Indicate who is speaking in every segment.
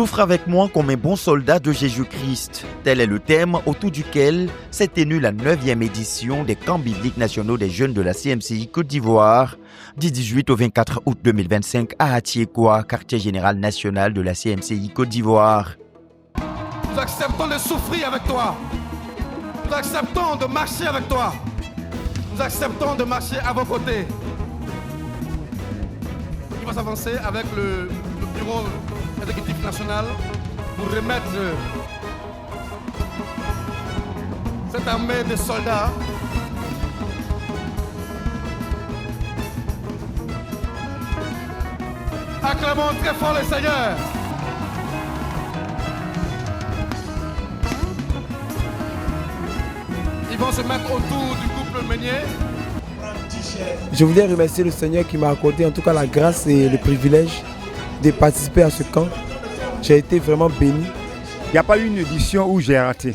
Speaker 1: Souffre avec moi comme un bon soldat de Jésus-Christ. Tel est le thème autour duquel s'est tenue la 9e édition des camps bibliques nationaux des jeunes de la CMCI Côte d'Ivoire, du 18 au 24 août 2025 à Atiékoua, quartier général national de la CMCI Côte d'Ivoire.
Speaker 2: Nous acceptons de souffrir avec toi. Nous acceptons de marcher avec toi. Nous acceptons de marcher à vos côtés. Il va s'avancer avec le bureau exécutif national pour remettre cette armée de soldats acclamons très fort le Seigneur. Ils vont se mettre autour du couple meunier.
Speaker 3: Je voulais remercier le Seigneur qui m'a accordé en tout cas la grâce et le privilège de participer à ce camp. J'ai été vraiment béni.
Speaker 4: Il n'y a pas eu une édition où j'ai raté.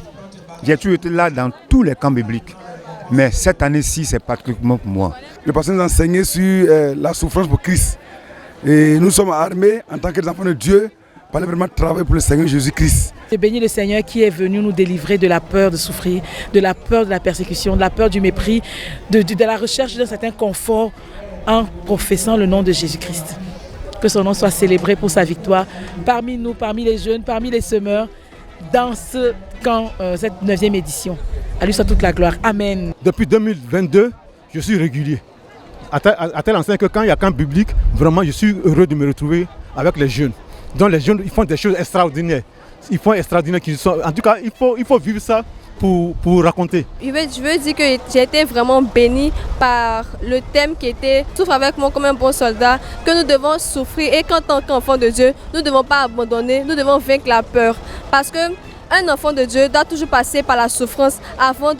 Speaker 4: J'ai toujours été là dans tous les camps bibliques. Mais cette année-ci, c'est particulièrement pour moi.
Speaker 5: Le pasteur nous a enseigné sur la souffrance pour Christ. Et nous sommes armés en tant qu'enfants de Dieu pour aller vraiment travailler pour le Seigneur Jésus-Christ.
Speaker 6: Je bénis le Seigneur qui est venu nous délivrer de la peur de souffrir, de la peur de la persécution, de la peur du mépris, de la recherche d'un certain confort en professant le nom de Jésus-Christ. Que son nom soit célébré pour sa victoire parmi nous, parmi les jeunes, parmi les semeurs, dans ce camp, cette 9e édition. À lui soit toute la gloire. Amen.
Speaker 7: Depuis 2022, je suis régulier. À tel enseigne que quand il y a camp biblique, vraiment je suis heureux de me retrouver avec les jeunes. Donc les jeunes ils font des choses extraordinaires. Ils font extraordinaires qu'ils sont. En tout cas, il faut vivre ça pour raconter.
Speaker 8: Je veux dire que j'ai été vraiment bénie par le thème qui était « Souffre avec moi comme un bon soldat », que nous devons souffrir et qu'en tant qu'enfant de Dieu, nous ne devons pas abandonner, nous devons vaincre la peur. Parce qu'un enfant de Dieu doit toujours passer par la souffrance avant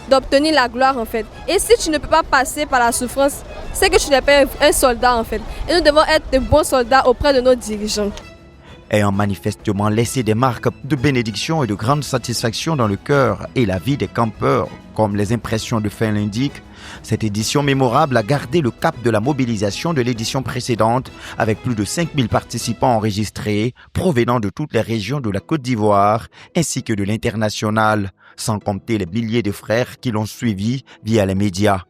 Speaker 8: d'obtenir la gloire en fait. Et si tu ne peux pas passer par la souffrance, c'est que tu n'es pas un soldat en fait. Et nous devons être de bons soldats auprès de nos dirigeants.
Speaker 1: Ayant manifestement laissé des marques de bénédiction et de grande satisfaction dans le cœur et la vie des campeurs, comme les impressions de fin l'indiquent, cette édition mémorable a gardé le cap de la mobilisation de l'édition précédente, avec plus de 5000 participants enregistrés, provenant de toutes les régions de la Côte d'Ivoire, ainsi que de l'international, sans compter les milliers de frères qui l'ont suivi via les médias.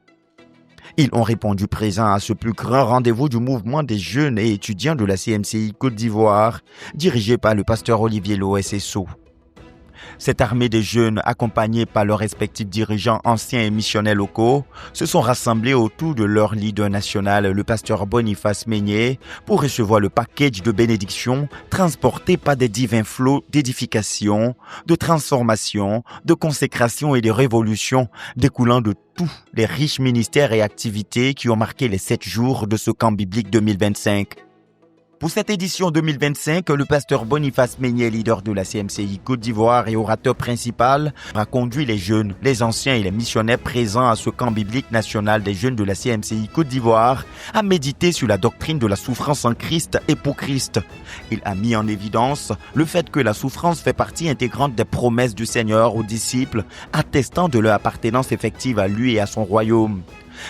Speaker 1: Ils ont répondu présents à ce plus grand rendez-vous du mouvement des jeunes et étudiants de la CMCI Côte d'Ivoire, dirigé par le pasteur Olivier Loesesso. Cette armée des jeunes, accompagnés par leurs respectifs dirigeants anciens et missionnaires locaux, se sont rassemblés autour de leur leader national, le pasteur Boniface Meignet, pour recevoir le package de bénédiction transporté par des divins flots d'édification, de transformation, de consécration et de révolution découlant de tous les riches ministères et activités qui ont marqué les 7 jours de ce camp biblique 2025. Pour cette édition 2025, le pasteur Boniface Meignet, leader de la CMCI Côte d'Ivoire et orateur principal, a conduit les jeunes, les anciens et les missionnaires présents à ce camp biblique national des jeunes de la CMCI Côte d'Ivoire à méditer sur la doctrine de la souffrance en Christ et pour Christ. Il a mis en évidence le fait que la souffrance fait partie intégrante des promesses du Seigneur aux disciples, attestant de leur appartenance effective à lui et à son royaume.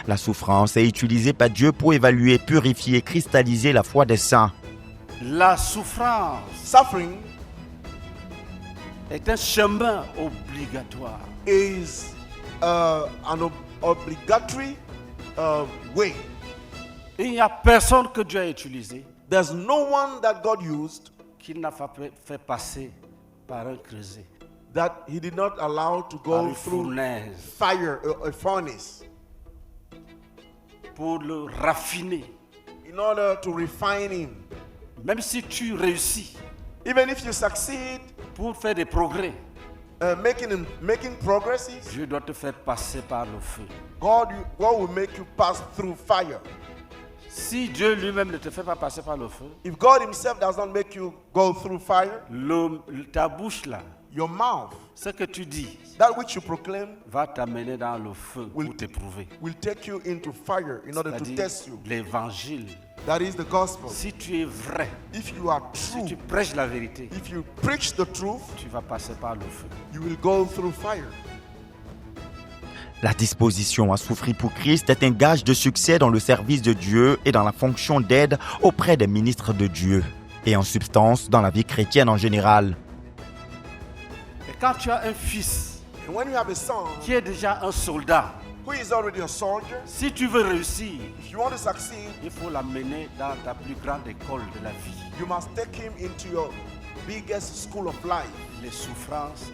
Speaker 1: La souffrance est utilisée par Dieu pour évaluer, purifier, cristalliser la foi des saints.
Speaker 9: La souffrance,
Speaker 10: suffering,
Speaker 9: est un chemin obligatoire.
Speaker 10: Is an obligatory way.
Speaker 9: Il n'y a personne que Dieu a utilisé.
Speaker 10: There's no one that God used
Speaker 9: qu'il n'a pas fait passer par un creuset.
Speaker 10: That he did not allow to go through fire, a furnace.
Speaker 9: Pour le raffiner.
Speaker 10: In order to refine him.
Speaker 9: Même si tu réussis,
Speaker 10: even if you succeed,
Speaker 9: pour faire des progrès,
Speaker 10: making progresses,
Speaker 9: Dieu doit te faire passer par le feu.
Speaker 10: God will make you pass through fire.
Speaker 9: Si Dieu lui-même ne te fait pas passer par le feu,
Speaker 10: if God himself does not make you go through fire,
Speaker 9: ta bouche là,
Speaker 10: your mouth,
Speaker 9: ce que tu dis,
Speaker 10: that which you proclaim,
Speaker 9: va t'amener dans le feu pour t'éprouver.
Speaker 10: Will take you into fire in order to test you.
Speaker 9: L'évangile.
Speaker 10: That is the gospel.
Speaker 9: Si tu es vrai,
Speaker 10: if you are true,
Speaker 9: si tu prêches la vérité,
Speaker 10: if you preach the truth,
Speaker 9: tu vas passer par le feu.
Speaker 10: You will go through fire.
Speaker 1: La disposition à souffrir pour Christ est un gage de succès dans le service de Dieu et dans la fonction d'aide auprès des ministres de Dieu. et en substance dans la vie chrétienne en général.
Speaker 9: Et quand tu as un fils
Speaker 10: And when you have a son
Speaker 9: qui est déjà un soldat,
Speaker 10: who is already a soldier,
Speaker 9: si tu veux réussir,
Speaker 10: if you want to succeed,
Speaker 9: il faut l'amener dans ta plus grande école de la vie.
Speaker 10: you must take him into your biggest school of life.
Speaker 9: Les souffrances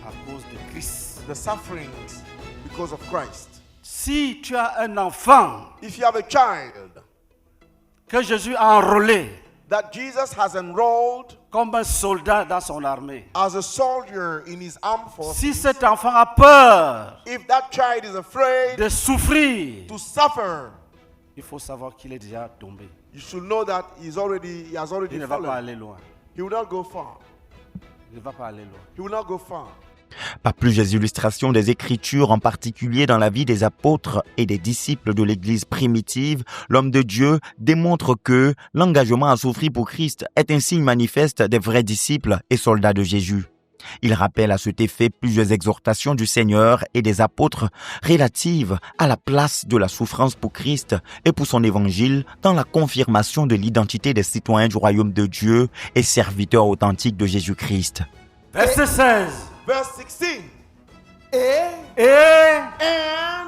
Speaker 9: à cause de Christ.
Speaker 10: The sufferings because of Christ.
Speaker 9: Si tu as un enfant
Speaker 10: If you have a child
Speaker 9: que Jésus a enrôlé
Speaker 10: that Jesus has enrolled
Speaker 9: comme un soldat dans son armée,
Speaker 10: as a soldier in his armed forces,
Speaker 9: si cet enfant a peur
Speaker 10: if that child is afraid
Speaker 9: de souffrir,
Speaker 10: to suffer,
Speaker 9: il faut savoir qu'il est déjà tombé.
Speaker 10: you should know that he has already
Speaker 9: Il ne va pas
Speaker 10: fallen.
Speaker 9: aller loin.
Speaker 10: He will not go far.
Speaker 9: Il ne va pas aller loin.
Speaker 10: He will not go far.
Speaker 1: Par plusieurs illustrations des Écritures, en particulier dans la vie des apôtres et des disciples de l'Église primitive, l'homme de Dieu démontre que l'engagement à souffrir pour Christ est un signe manifeste des vrais disciples et soldats de Jésus. Il rappelle à cet effet plusieurs exhortations du Seigneur et des apôtres relatives à la place de la souffrance pour Christ et pour son évangile dans la confirmation de l'identité des citoyens du royaume de Dieu et serviteurs authentiques de Jésus-Christ.
Speaker 9: Verset 16.
Speaker 10: Verse 16.
Speaker 9: Et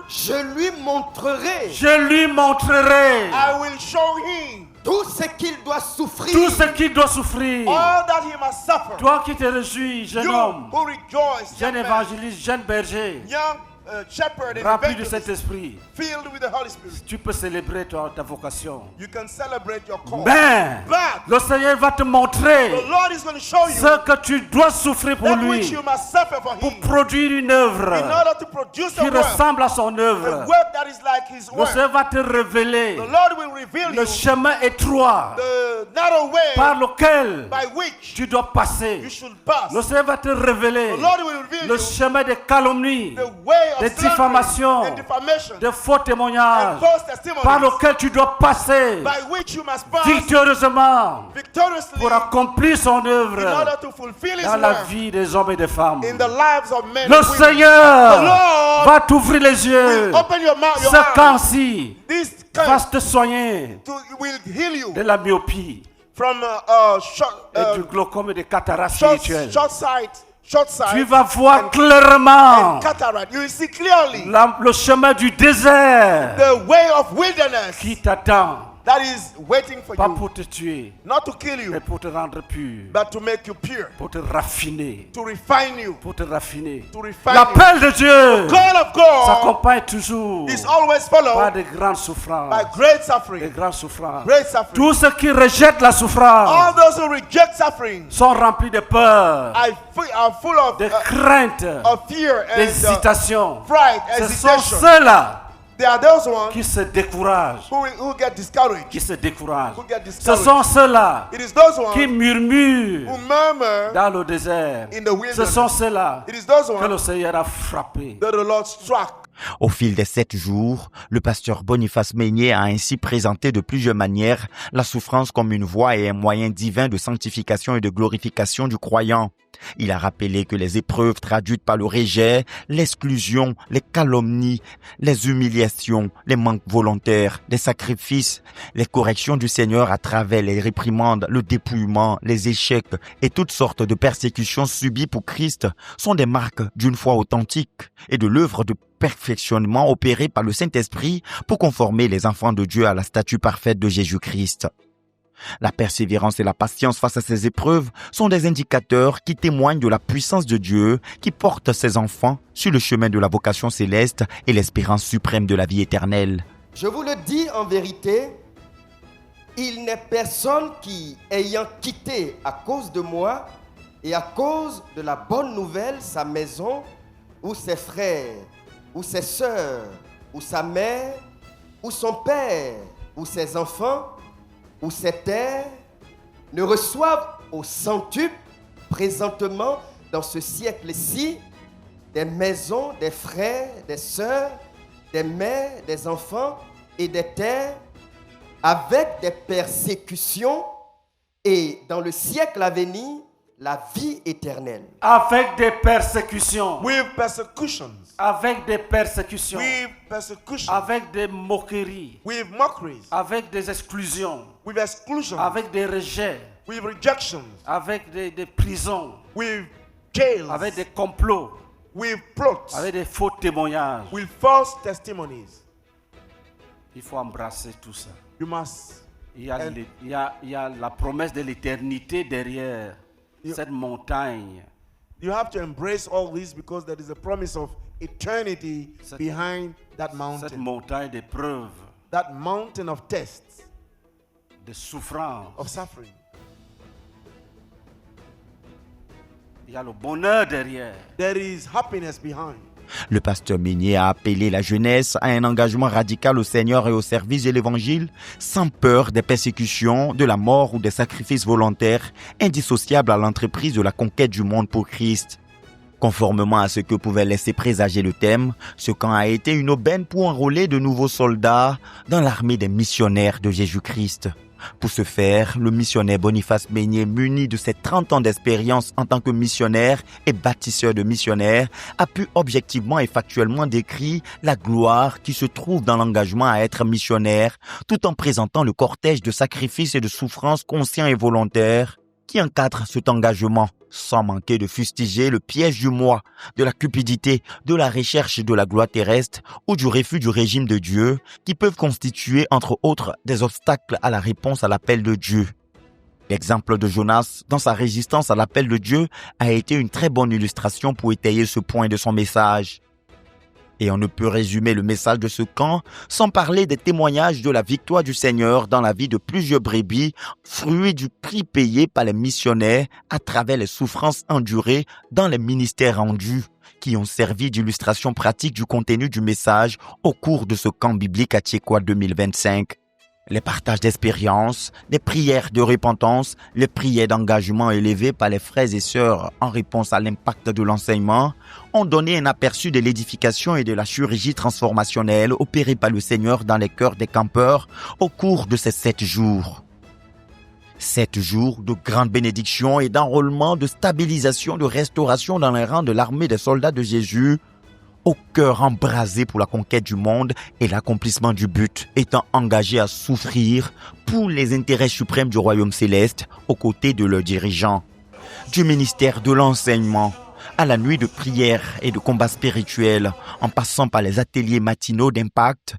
Speaker 11: je lui montrerai
Speaker 9: je lui montrerai
Speaker 10: I will show him
Speaker 11: tout ce qu'il doit souffrir.
Speaker 9: tout ce qu'il doit souffrir.
Speaker 10: all that he must suffer.
Speaker 9: Toi qui te réjouis, jeune
Speaker 10: You
Speaker 9: homme,
Speaker 10: who rejoice,
Speaker 9: jeune
Speaker 10: young man,
Speaker 9: évangéliste, jeune berger,
Speaker 10: young shepherd and
Speaker 9: rempli de
Speaker 10: evangelist,
Speaker 9: Saint-Esprit,
Speaker 10: filled with the Holy Spirit.
Speaker 9: tu peux célébrer ta vocation.
Speaker 10: You can celebrate your call.
Speaker 9: Mais
Speaker 10: But
Speaker 9: le Seigneur va te montrer
Speaker 10: the Lord is going to show you
Speaker 9: ce que tu dois souffrir pour
Speaker 10: that
Speaker 9: lui,
Speaker 10: which you must suffer for
Speaker 9: pour
Speaker 10: him
Speaker 9: produire une
Speaker 10: in
Speaker 9: œuvre
Speaker 10: order to produce
Speaker 9: qui
Speaker 10: a work,
Speaker 9: ressemble à son
Speaker 10: a
Speaker 9: œuvre.
Speaker 10: work that is like his
Speaker 9: Le
Speaker 10: work.
Speaker 9: Seigneur va te révéler
Speaker 10: The Lord will reveal
Speaker 9: le
Speaker 10: you
Speaker 9: chemin étroit
Speaker 10: the narrow way
Speaker 9: par lequel
Speaker 10: by which
Speaker 9: tu dois passer.
Speaker 10: you should pass.
Speaker 9: Le Seigneur va te révéler
Speaker 10: The Lord will reveal
Speaker 9: le
Speaker 10: you
Speaker 9: chemin des calomnies,
Speaker 10: the way of
Speaker 9: des
Speaker 10: slavery
Speaker 9: diffamations,
Speaker 10: and defamation
Speaker 9: des faux témoignages
Speaker 10: and false testimonies
Speaker 9: par lequel tu dois passer
Speaker 10: by which you must pass
Speaker 9: victorieusement
Speaker 10: victoriously
Speaker 9: pour accomplir son
Speaker 10: in
Speaker 9: œuvre
Speaker 10: order to fulfill his
Speaker 9: dans la
Speaker 10: work
Speaker 9: vie des hommes et des femmes.
Speaker 10: in the lives of men
Speaker 9: Le
Speaker 10: and women.
Speaker 9: Seigneur
Speaker 10: The Lord
Speaker 9: va t'ouvrir les yeux.
Speaker 10: will open your mouth, your
Speaker 9: Ce
Speaker 10: eyes.
Speaker 9: camp-ci
Speaker 10: This
Speaker 9: va
Speaker 10: kind
Speaker 9: te soigner
Speaker 10: will heal you
Speaker 9: de la myopie
Speaker 10: from
Speaker 9: et du glaucome et des cataractes
Speaker 10: short
Speaker 9: spirituelles.
Speaker 10: sight,
Speaker 9: Tu vas voir
Speaker 10: and
Speaker 9: clairement
Speaker 10: cataract. You will see clearly
Speaker 9: le chemin du désert
Speaker 10: the way of wilderness
Speaker 9: qui t'attend,
Speaker 10: that is waiting for
Speaker 9: pas
Speaker 10: you,
Speaker 9: pour te tuer,
Speaker 10: not to kill you,
Speaker 9: mais pour te rendre pur,
Speaker 10: but to make you pure,
Speaker 9: pour te raffiner,
Speaker 10: to refine you,
Speaker 9: pour te raffiner.
Speaker 10: to refine
Speaker 9: L'appel de Dieu
Speaker 10: you. Call of God
Speaker 9: s'accompagne toujours
Speaker 10: is always
Speaker 9: par
Speaker 10: followed
Speaker 9: de grandes souffrances.
Speaker 10: by great
Speaker 9: Des
Speaker 10: suffering.
Speaker 9: grandes souffrances.
Speaker 10: Great suffering.
Speaker 9: Tous ceux qui rejettent la souffrance
Speaker 10: All those who reject suffering
Speaker 9: sont remplis de peur,
Speaker 10: are full of,
Speaker 9: de crainte,
Speaker 10: of fear and
Speaker 9: d'hésitation.
Speaker 10: fright,
Speaker 9: Ce sont
Speaker 10: hesitation.
Speaker 9: ceux-là
Speaker 10: They are those ones
Speaker 9: qui se découragent,
Speaker 10: who get discouraged.
Speaker 9: qui se découragent.
Speaker 10: Who get
Speaker 9: Ce
Speaker 10: discouraged.
Speaker 9: sont ceux-là
Speaker 10: It is those ones
Speaker 9: qui murmurent
Speaker 10: who murmur
Speaker 9: dans le désert.
Speaker 10: in the wilderness.
Speaker 9: Ce sont ceux-là
Speaker 10: It is those
Speaker 9: que le
Speaker 10: ones
Speaker 9: Seigneur a frappés.
Speaker 10: that the Lord struck.
Speaker 1: Au fil des 7 jours, le pasteur Boniface Meignet a ainsi présenté de plusieurs manières la souffrance comme une voie et un moyen divin de sanctification et de glorification du croyant. Il a rappelé que les épreuves traduites par le rejet, l'exclusion, les calomnies, les humiliations, les manques volontaires, les sacrifices, les corrections du Seigneur à travers les réprimandes, le dépouillement, les échecs et toutes sortes de persécutions subies pour Christ sont des marques d'une foi authentique et de l'œuvre de perfectionnement opéré par le Saint-Esprit pour conformer les enfants de Dieu à la statue parfaite de Jésus-Christ. La persévérance et la patience face à ces épreuves sont des indicateurs qui témoignent de la puissance de Dieu qui porte ses enfants sur le chemin de la vocation céleste et l'espérance suprême de la vie éternelle.
Speaker 11: Je vous le dis en vérité, il n'est personne qui, ayant quitté à cause de moi et à cause de la bonne nouvelle sa maison, ou ses frères, ou ses sœurs, ou sa mère, ou son père, ou ses enfants, ou ses terres, ne reçoivent au centuple présentement dans ce siècle-ci des maisons, des frères, des sœurs, des mères, des enfants et des terres avec des persécutions et dans le siècle à venir, la vie éternelle.
Speaker 9: Avec des persécutions.
Speaker 10: With persecutions.
Speaker 9: Avec des persécutions.
Speaker 10: With persecutions.
Speaker 9: Avec des moqueries.
Speaker 10: With mockeries.
Speaker 9: Avec des exclusions.
Speaker 10: With exclusion.
Speaker 9: Avec des rejets.
Speaker 10: with rejections,
Speaker 9: avec des prisons,
Speaker 10: with jails,
Speaker 9: avec des complots,
Speaker 10: with plots,
Speaker 9: avec des faux témoignages.
Speaker 10: with false testimonies.
Speaker 9: Il faut embrasser tout ça.
Speaker 10: You must.
Speaker 9: Il y a la promesse de l'éternité derrière cette montagne.
Speaker 10: You have to embrace all this because there is a promise of eternity behind that mountain.
Speaker 9: Cette montagne d'épreuves,
Speaker 10: That mountain of tests,
Speaker 9: de souffrance.
Speaker 10: of suffering.
Speaker 9: Il y a le bonheur derrière.
Speaker 10: There is happiness behind.
Speaker 1: Le pasteur Meignet a appelé la jeunesse à un engagement radical au Seigneur et au service de l'Évangile, sans peur des persécutions, de la mort ou des sacrifices volontaires, indissociables à l'entreprise de la conquête du monde pour Christ. Conformément à ce que pouvait laisser présager le thème, ce camp a été une aubaine pour enrôler de nouveaux soldats dans l'armée des missionnaires de Jésus-Christ. Pour ce faire, le missionnaire Boniface Meignet, muni de ses 30 ans d'expérience en tant que missionnaire et bâtisseur de missionnaires, a pu objectivement et factuellement décrire la gloire qui se trouve dans l'engagement à être missionnaire, tout en présentant le cortège de sacrifices et de souffrances conscients et volontaires qui encadrent cet engagement, sans manquer de fustiger le piège du moi, de la cupidité, de la recherche de la gloire terrestre ou du refus du régime de Dieu, qui peuvent constituer, entre autres, des obstacles à la réponse à l'appel de Dieu. L'exemple de Jonas, dans sa résistance à l'appel de Dieu, a été une très bonne illustration pour étayer ce point de son message. Et on ne peut résumer le message de ce camp sans parler des témoignages de la victoire du Seigneur dans la vie de plusieurs brebis, fruit du prix payé par les missionnaires à travers les souffrances endurées dans les ministères rendus, qui ont servi d'illustration pratique du contenu du message au cours de ce camp biblique à Tchékoua 2025. Les partages d'expériences, les prières de repentance, les prières d'engagement élevées par les frères et sœurs en réponse à l'impact de l'enseignement ont donné un aperçu de l'édification et de la chirurgie transformationnelle opérée par le Seigneur dans les cœurs des campeurs au cours de ces 7 jours. 7 jours de grande bénédiction et d'enrôlement, de stabilisation, de restauration dans les rangs de l'armée des soldats de Jésus, au cœur embrasé pour la conquête du monde et l'accomplissement du but, étant engagés à souffrir pour les intérêts suprêmes du royaume céleste aux côtés de leurs dirigeants. Du ministère de l'enseignement à la nuit de prière et de combat spirituel, en passant par les ateliers matinaux d'impact,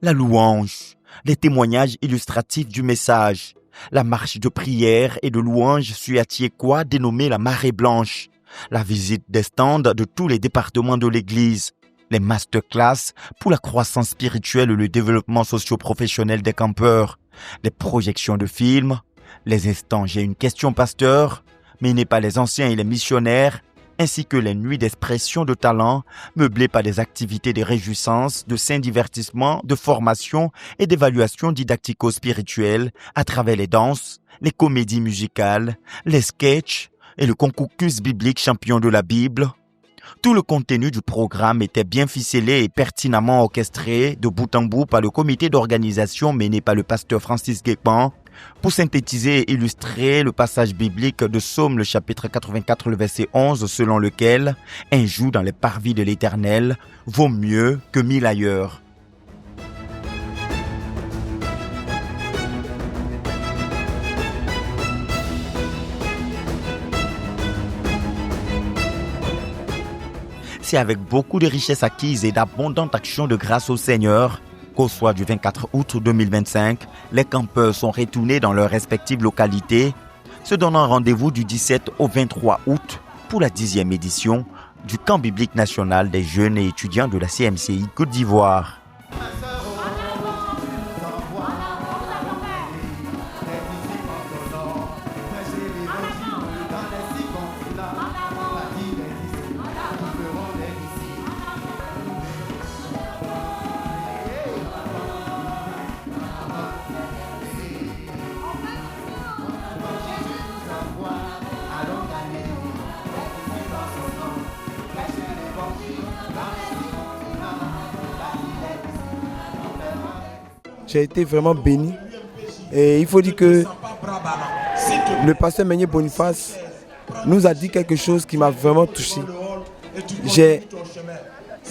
Speaker 1: la louange, les témoignages illustratifs du message, la marche de prière et de louange sur Tchékoua dénommée la Marée Blanche, la visite des stands de tous les départements de l'Église, les masterclass pour la croissance spirituelle et le développement socio-professionnel des campeurs, les projections de films, les instants J'ai une question pasteur, menés par les anciens et les missionnaires, ainsi que les nuits d'expression de talent, meublées par des activités de réjouissance, de saint divertissement, de formation et d'évaluation didactico-spirituelle à travers les danses, les comédies musicales, les sketchs, et le concours Quiz biblique champion de la Bible. Tout le contenu du programme était bien ficelé et pertinemment orchestré de bout en bout par le comité d'organisation mené par le pasteur Francis Guépan pour synthétiser et illustrer le passage biblique de Psaume le chapitre 84 le verset 11 selon lequel « Un jour dans les parvis de l'Éternel vaut mieux que 1000 ailleurs ». C'est avec beaucoup de richesses acquises et d'abondantes actions de grâce au Seigneur qu'au soir du 24 août 2025, les campeurs sont retournés dans leurs respectives localités, se donnant rendez-vous du 17 au 23 août pour la 10e édition du camp biblique national des jeunes et étudiants de la CMCI Côte d'Ivoire.
Speaker 3: J'ai été vraiment béni. Et il faut dire que le pasteur Meignet Boniface nous a dit quelque chose qui m'a vraiment touché.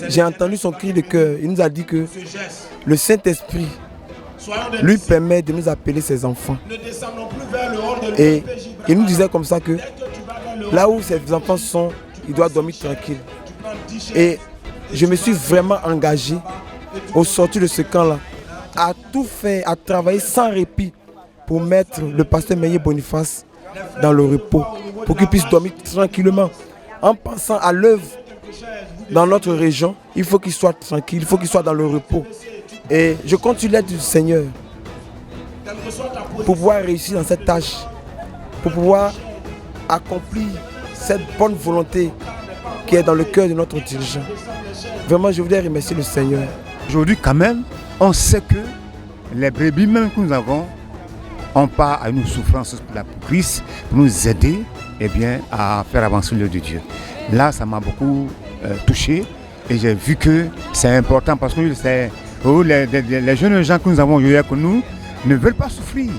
Speaker 3: J'ai entendu son cri de cœur. Il nous a dit que le Saint-Esprit lui permet de nous appeler ses enfants. Et il nous disait comme ça que là où ces enfants sont, ils doivent dormir tranquilles. Et je me suis vraiment engagé au sortir de ce camp-là à tout faire, à travailler sans répit pour mettre le pasteur Meyer Boniface dans le repos, pour qu'il puisse dormir tranquillement. En pensant à l'œuvre dans notre région, il faut qu'il soit tranquille, il faut qu'il soit dans le repos. Et je compte sur l'aide du Seigneur pour pouvoir réussir dans cette tâche, pour pouvoir accomplir cette bonne volonté qui est dans le cœur de notre dirigeant. Vraiment, je voudrais remercier le Seigneur.
Speaker 4: Aujourd'hui, quand même, on sait que les brebis même que nous avons, on part à une souffrance pour la Christ, pour nous aider à faire avancer l'œuvre de Dieu. Là, ça m'a beaucoup touché et j'ai vu que c'est important parce que les jeunes gens que nous avons aujourd'hui avec nous ne veulent pas souffrir.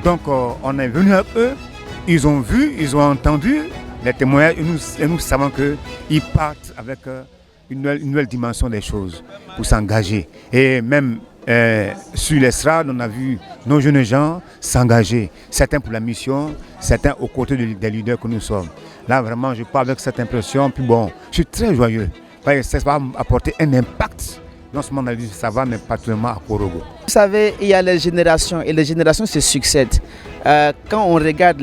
Speaker 4: Donc, on est venu à eux, ils ont vu, ils ont entendu les témoignages et nous savons qu'ils partent avec une nouvelle dimension des choses pour s'engager. Et même sur l'estrade, on a vu nos jeunes gens s'engager, certains pour la mission, certains aux côtés des leaders que nous sommes. Là, vraiment, je parle avec cette impression, puis bon, je suis très joyeux, parce que ça va apporter un impact, non seulement dans la vie, ça va, mais particulièrement à Korogo.
Speaker 12: Vous savez, il y a les générations, et les générations se succèdent. Quand on regarde,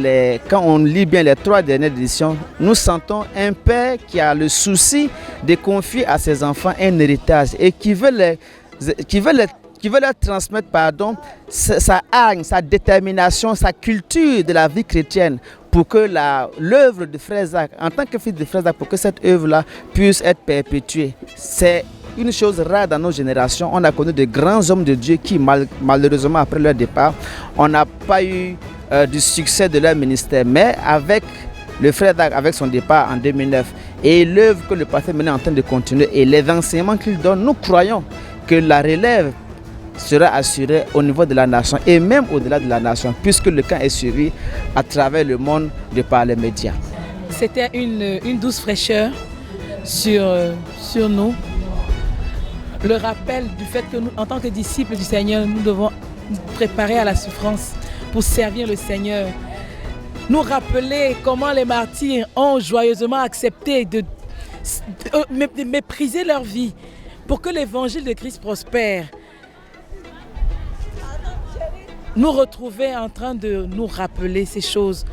Speaker 12: quand on lit bien les 3 dernières éditions, nous sentons un père qui a le souci de confier à ses enfants un héritage et qui veut leur transmettre sa hargne, sa détermination, sa culture de la vie chrétienne pour que l'œuvre de Frère Zach, en tant que fils de Frère Zach, pour que cette œuvre-là puisse être perpétuée. C'est une chose rare dans nos générations. On a connu de grands hommes de Dieu qui, malheureusement, après leur départ, on n'a pas eu du succès de leur ministère. Mais avec le Frère Zach, avec son départ en 2009, et l'œuvre que le pasteur menait en train de continuer, et les enseignements qu'il donne, nous croyons que la relève sera assurée au niveau de la nation et même au-delà de la nation, puisque le camp est suivi à travers le monde de par les médias.
Speaker 6: C'était une douce fraîcheur sur nous. Le rappel du fait que nous, en tant que disciples du Seigneur, nous devons nous préparer à la souffrance pour servir le Seigneur. Nous rappeler comment les martyrs ont joyeusement accepté de mépriser leur vie pour que l'évangile de Christ prospère. Nous retrouver en train de nous rappeler ces choses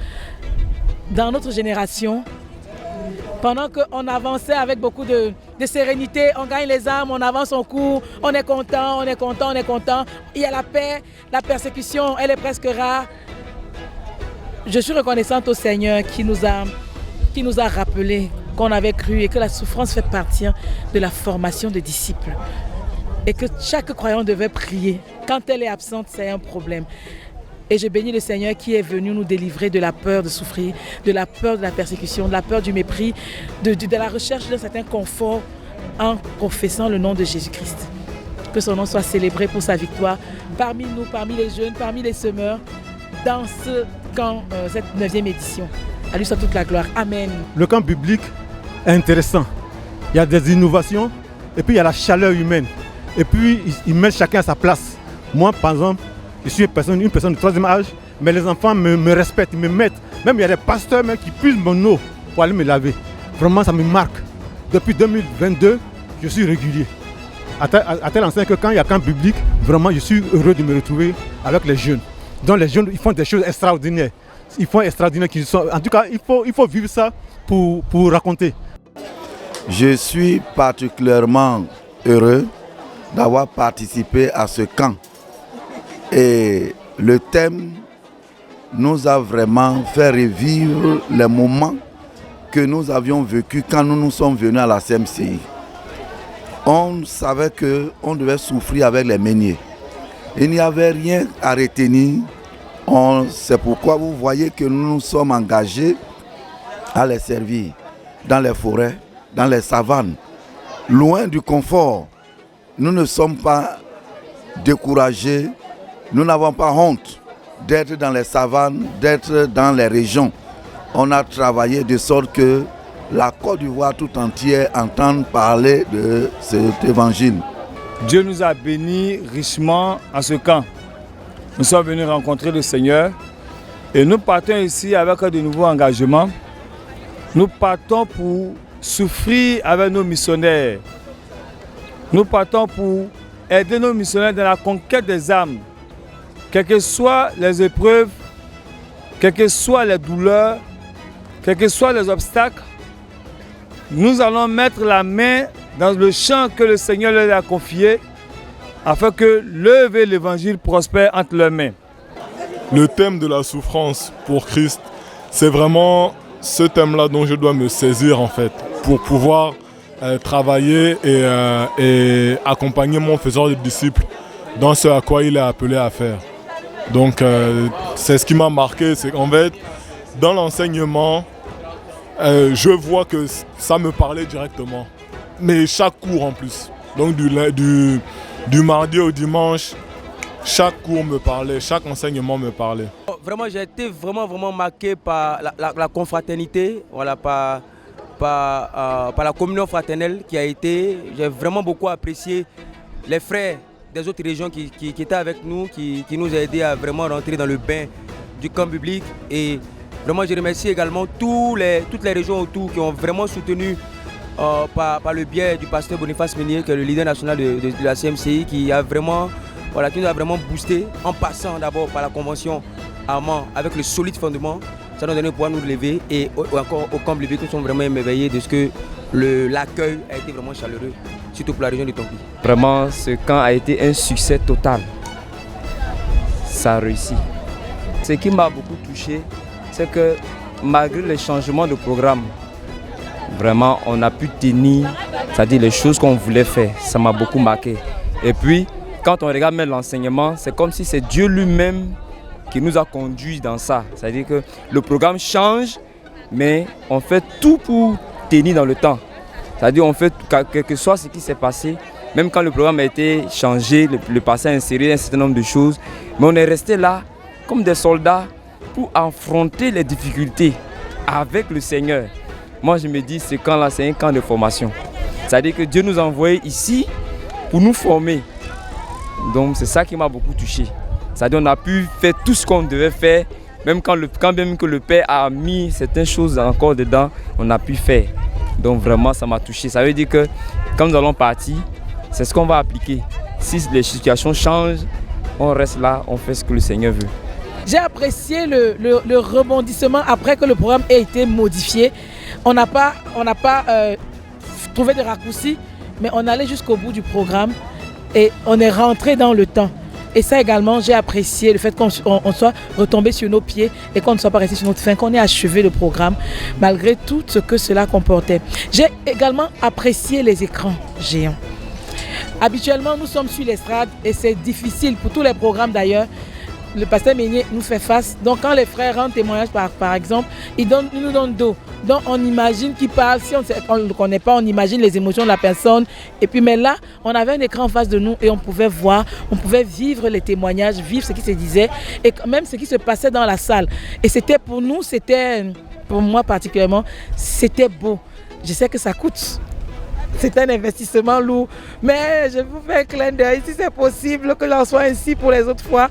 Speaker 6: dans notre génération. Pendant qu'on avançait avec beaucoup de sérénité, on gagne les armes, on avance en cours, on est content, on est content, on est content. Il y a la paix, la persécution, elle est presque rare. Je suis reconnaissante au Seigneur qui nous a rappelé qu'on avait cru et que la souffrance fait partie de la formation des disciples. Et que chaque croyant devait prier. Quand elle est absente, c'est un problème. Et je bénis le Seigneur qui est venu nous délivrer de la peur de souffrir, de la peur de la persécution, de la peur du mépris, de la recherche d'un certain confort en professant le nom de Jésus-Christ. Que son nom soit célébré pour sa victoire parmi nous, parmi les jeunes, parmi les semeurs, dans ce camp, cette 9e édition. À lui soit toute la gloire. Amen.
Speaker 7: Le camp biblique est intéressant. Il y a des innovations et puis il y a la chaleur humaine. Et puis ils mettent chacun à sa place. Moi, par exemple, je suis une personne de 3e âge, mais les enfants me respectent, ils me mettent. Même il y a des pasteurs même qui puisent mon eau pour aller me laver. Vraiment, ça me marque. Depuis 2022, je suis régulier. À tel enseigne que quand il y a camp biblique, vraiment, je suis heureux de me retrouver avec les jeunes. Donc les jeunes, ils font des choses extraordinaires. Ils font extraordinaires qu'ils sont. En tout cas, il faut vivre ça pour raconter.
Speaker 13: Je suis particulièrement heureux d'avoir participé à ce camp. Et le thème nous a vraiment fait revivre les moments que nous avions vécus quand nous sommes venus à la CMCI. On savait qu'on devait souffrir avec les meuniers. Il n'y avait rien à retenir. C'est pourquoi vous voyez que nous nous sommes engagés à les servir dans les forêts, dans les savanes, loin du confort. Nous ne sommes pas découragés. Nous n'avons pas honte d'être dans les savanes, d'être dans les régions. On a travaillé de sorte que la Côte d'Ivoire tout entière entende parler de cet évangile.
Speaker 14: Dieu nous a bénis richement à ce camp. Nous sommes venus rencontrer le Seigneur Et nous partons ici avec de nouveaux engagements. Nous partons pour souffrir avec nos missionnaires. Nous partons pour aider nos missionnaires dans la conquête des âmes. Quelles que soient les épreuves, quelles que soient les douleurs, quels que soient les obstacles, nous allons mettre la main dans le champ que le Seigneur leur a confié afin que l'œuvre et l'évangile prospèrent entre leurs mains.
Speaker 15: Le thème de la souffrance pour Christ, c'est vraiment ce thème-là dont je dois me saisir en fait pour pouvoir travailler et accompagner mon faiseur de disciples dans ce à quoi il est appelé à faire. Donc c'est ce qui m'a marqué, c'est qu'en fait dans l'enseignement, je vois que ça me parlait directement. Mais chaque cours en plus, donc du mardi au dimanche, chaque cours me parlait, chaque enseignement me parlait.
Speaker 16: Vraiment, j'ai été vraiment marqué par la confraternité, voilà, par la communion fraternelle qui a été. J'ai vraiment beaucoup apprécié les frères des autres régions qui étaient avec nous, qui nous ont aidés à vraiment rentrer dans le bain du camp biblique. Et vraiment, je remercie également toutes les régions autour qui ont vraiment soutenu par le biais du pasteur Boniface Meunier, qui est le leader national de la CMCI, qui nous a vraiment boosté en passant d'abord par la convention Armand avec le solide fondement. Ça nous a donné le pouvoir de nous lever et encore au camp biblique, nous sommes vraiment émerveillés de ce que l'accueil a été vraiment chaleureux, surtout pour la région du Tompi.
Speaker 17: Vraiment, ce camp a été un succès total. Ça a réussi. Ce qui m'a beaucoup touché, c'est que malgré les changements de programme, vraiment on a pu tenir, c'est-à-dire les choses qu'on voulait faire. Ça m'a beaucoup marqué. Et puis, quand on regarde même l'enseignement, c'est comme si c'est Dieu lui-même qui nous a conduits dans ça. C'est-à-dire que le programme change, mais on fait tout pour tenir dans le temps. C'est-à-dire on fait, quel que soit ce qui s'est passé, même quand le programme a été changé, le passé a inséré un certain nombre de choses, mais on est resté là comme des soldats pour affronter les difficultés avec le Seigneur. Moi je me dis, ce camp-là, c'est un camp de formation. C'est-à-dire que Dieu nous a envoyés ici pour nous former. Donc c'est ça qui m'a beaucoup touché. C'est-à-dire qu'on a pu faire tout ce qu'on devait faire, même quand même que le Père a mis certaines choses encore dedans, on a pu faire. Donc vraiment ça m'a touché. Ça veut dire que quand nous allons partir, c'est ce qu'on va appliquer. Si les situations changent, on reste là, on fait ce que le Seigneur veut.
Speaker 6: J'ai apprécié le rebondissement après que le programme ait été modifié. On n'a pas trouvé de raccourcis, mais on allait jusqu'au bout du programme et on est rentré dans le temps. Et ça également, j'ai apprécié le fait qu'on soit retombé sur nos pieds et qu'on ne soit pas resté sur notre faim, qu'on ait achevé le programme malgré tout ce que cela comportait. J'ai également apprécié les écrans géants. Habituellement, nous sommes sur l'estrade et c'est difficile pour tous les programmes d'ailleurs. Le pasteur Meunier nous fait face. Donc quand les frères rendent témoignage par exemple, ils nous donnent dos. Donc on imagine qu'ils parlent. Si on ne le connaît pas, on imagine les émotions de la personne. Et puis mais là, on avait un écran en face de nous et on pouvait voir, on pouvait vivre les témoignages, vivre ce qui se disait et même ce qui se passait dans la salle. Et c'était pour nous, pour moi particulièrement, c'était beau. Je sais que ça coûte. C'est un investissement lourd, mais je vous fais un clin d'œil. Si c'est possible que l'on soit ainsi pour les autres fois,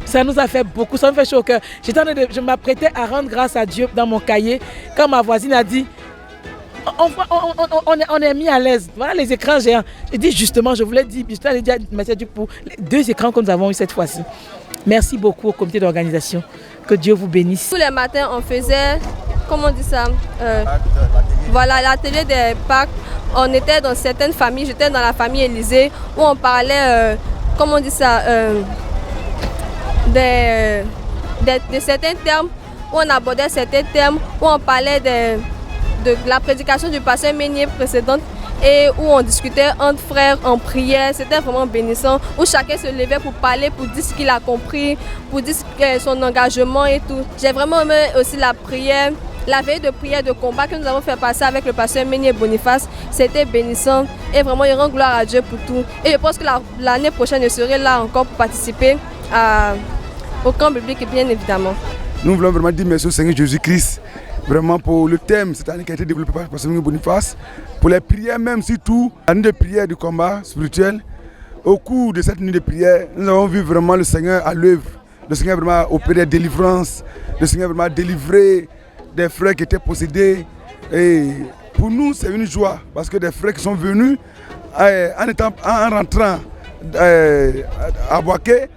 Speaker 6: ça nous a fait beaucoup, ça me fait chaud au cœur. Je m'apprêtais à rendre grâce à Dieu dans mon cahier quand ma voisine a dit on est mis à l'aise. Voilà les écrans géants. J'ai dit justement, je voulais dire merci à Dieu pour les 2 écrans que nous avons eu cette fois-ci. Merci beaucoup au comité d'organisation. Que Dieu vous bénisse.
Speaker 8: Tous les matins, on faisait, comment on dit ça, voilà, l'atelier des Pâques. On était dans certaines familles, j'étais dans la famille Élysée, où on parlait, comment on dit ça, de certains termes, où on abordait certains termes, où on parlait de la prédication du pasteur Meunier précédente et où on discutait entre frères en prière. C'était vraiment bénissant, où chacun se levait pour parler, pour dire ce qu'il a compris, pour dire son engagement et tout. J'ai vraiment aimé aussi la prière. La veille de prière de combat que nous avons fait passer avec le pasteur Meunier Boniface, c'était bénissant et vraiment il rend gloire à Dieu pour tout. Et je pense que l'année prochaine, je serai là encore pour participer au camp biblique, bien évidemment.
Speaker 5: Nous voulons vraiment dire merci au Seigneur Jésus-Christ, vraiment pour le thème cette année qui a été développé par le pasteur Meunier Boniface, pour les prières même, surtout la nuit de prière du combat spirituel. Au cours de cette nuit de prière, nous avons vu vraiment le Seigneur à l'œuvre. Le Seigneur a vraiment opéré des délivrances. Le Seigneur a vraiment délivré des frères qui étaient possédés. Et pour nous, c'est une joie parce que des frères qui sont venus en rentrant à Boaké,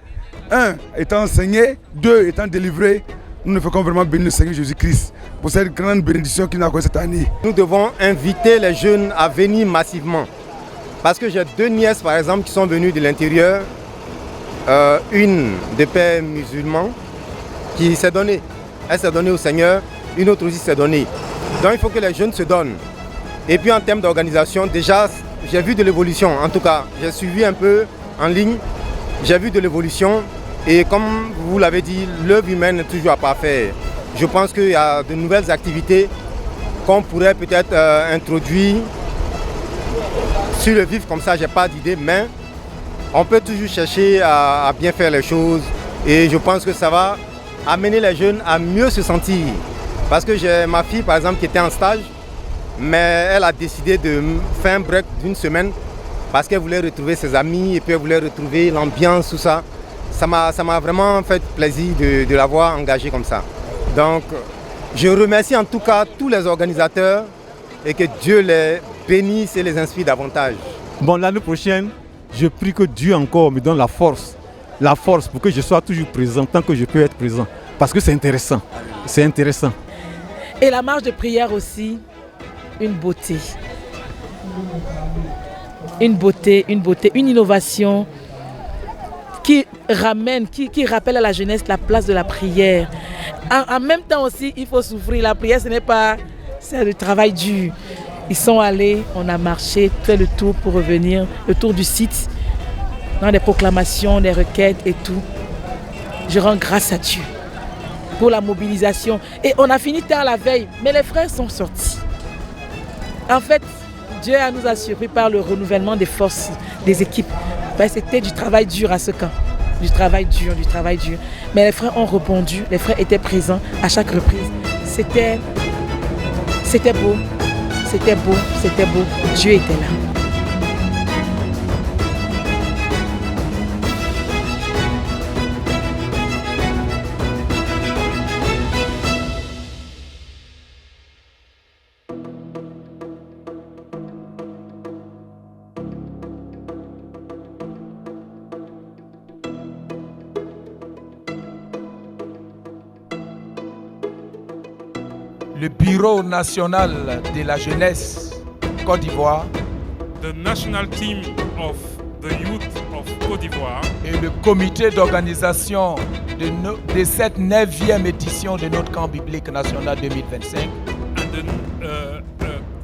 Speaker 5: un étant enseigné, deux étant délivré. Nous ne faisons vraiment bénir le Seigneur Jésus-Christ pour cette grande bénédiction qu'il nous a accordée cette année.
Speaker 18: Nous devons inviter les jeunes à venir massivement. Parce que j'ai 2 nièces par exemple qui sont venues de l'intérieur. Une de père musulman qui s'est donnée. Elle s'est donnée au Seigneur, une autre aussi s'est donnée. Donc il faut que les jeunes se donnent. Et puis en termes d'organisation, déjà j'ai vu de l'évolution. En tout cas, j'ai suivi un peu en ligne, j'ai vu de l'évolution. Et comme vous l'avez dit, l'œuvre humaine est toujours à parfaire. Je pense qu'il y a de nouvelles activités qu'on pourrait peut-être introduire sur le vif, comme ça, je n'ai pas d'idée, mais on peut toujours chercher à bien faire les choses. Et je pense que ça va amener les jeunes à mieux se sentir. Parce que j'ai ma fille, par exemple, qui était en stage, mais elle a décidé de faire un break d'1 semaine parce qu'elle voulait retrouver ses amis et puis elle voulait retrouver l'ambiance, tout ça. Ça m'a vraiment fait plaisir de l'avoir engagée comme ça. Donc, je remercie en tout cas tous les organisateurs et que Dieu les bénisse et les inspire davantage.
Speaker 7: Bon, l'année prochaine, je prie que Dieu encore me donne la force pour que je sois toujours présent tant que je peux être présent. Parce que c'est intéressant. C'est intéressant.
Speaker 6: Et la marche de prière aussi, une beauté. Une beauté, une innovation qui rappelle à la jeunesse la place de la prière. En même temps aussi, il faut souffrir. La prière, c'est le travail dur. Ils sont allés, on a marché, fait le tour pour revenir, le tour du site, dans des proclamations, des requêtes et tout. Je rends grâce à Dieu pour la mobilisation. Et on a fini tard la veille, mais les frères sont sortis. En fait, Dieu nous a surpris par le renouvellement des forces, des équipes. Ben, c'était du travail dur à ce camp. Du travail dur. Mais les frères ont répondu, les frères étaient présents à chaque reprise. C'était beau. C'était beau. Dieu était là.
Speaker 19: Le Bureau national de la jeunesse Côte d'Ivoire,
Speaker 20: the national team of the youth of Côte d'Ivoire,
Speaker 19: et le comité d'organisation de cette 9e édition de notre camp biblique national 2025,
Speaker 20: and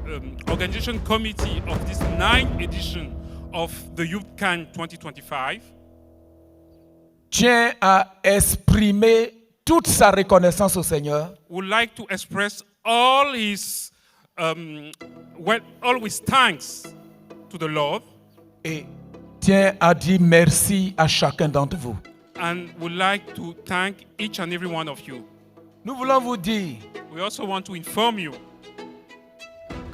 Speaker 20: the organization committee of this 9th edition of the Youth Camp 2025,
Speaker 19: tient à exprimer toute sa reconnaissance au Seigneur.
Speaker 20: Would like to express all his thanks to the Lord.
Speaker 19: Et tient à dire merci à chacun d'entre vous.
Speaker 20: And would like to thank each and every one of you.
Speaker 19: Nous voulons vous dire.
Speaker 20: We also want to inform you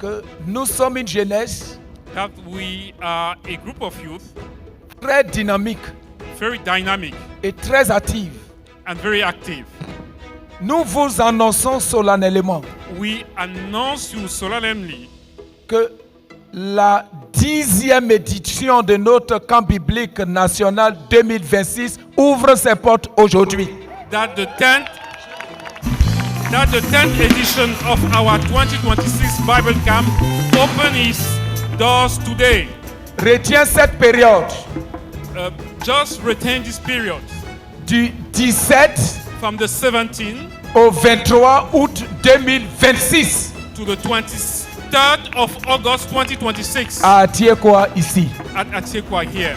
Speaker 19: que nous sommes une jeunesse.
Speaker 20: That we are a group of youth.
Speaker 19: Très dynamique.
Speaker 20: Very dynamic.
Speaker 19: Et très active.
Speaker 20: And very active.
Speaker 19: Nous vous annonçons solennellement.
Speaker 20: We announce you solemnly
Speaker 19: que la 10e édition de notre camp biblique national 2026 ouvre ses portes aujourd'hui.
Speaker 20: That the 10th edition of our 2026 Bible camp open its doors today.
Speaker 19: Retiens cette période.
Speaker 20: Just retain this period.
Speaker 19: Du 17
Speaker 20: from the 17th
Speaker 19: au 23 août 2026
Speaker 20: to the 23rd of August 2026
Speaker 19: à Atiekwa ici.
Speaker 20: At Atiekwa here.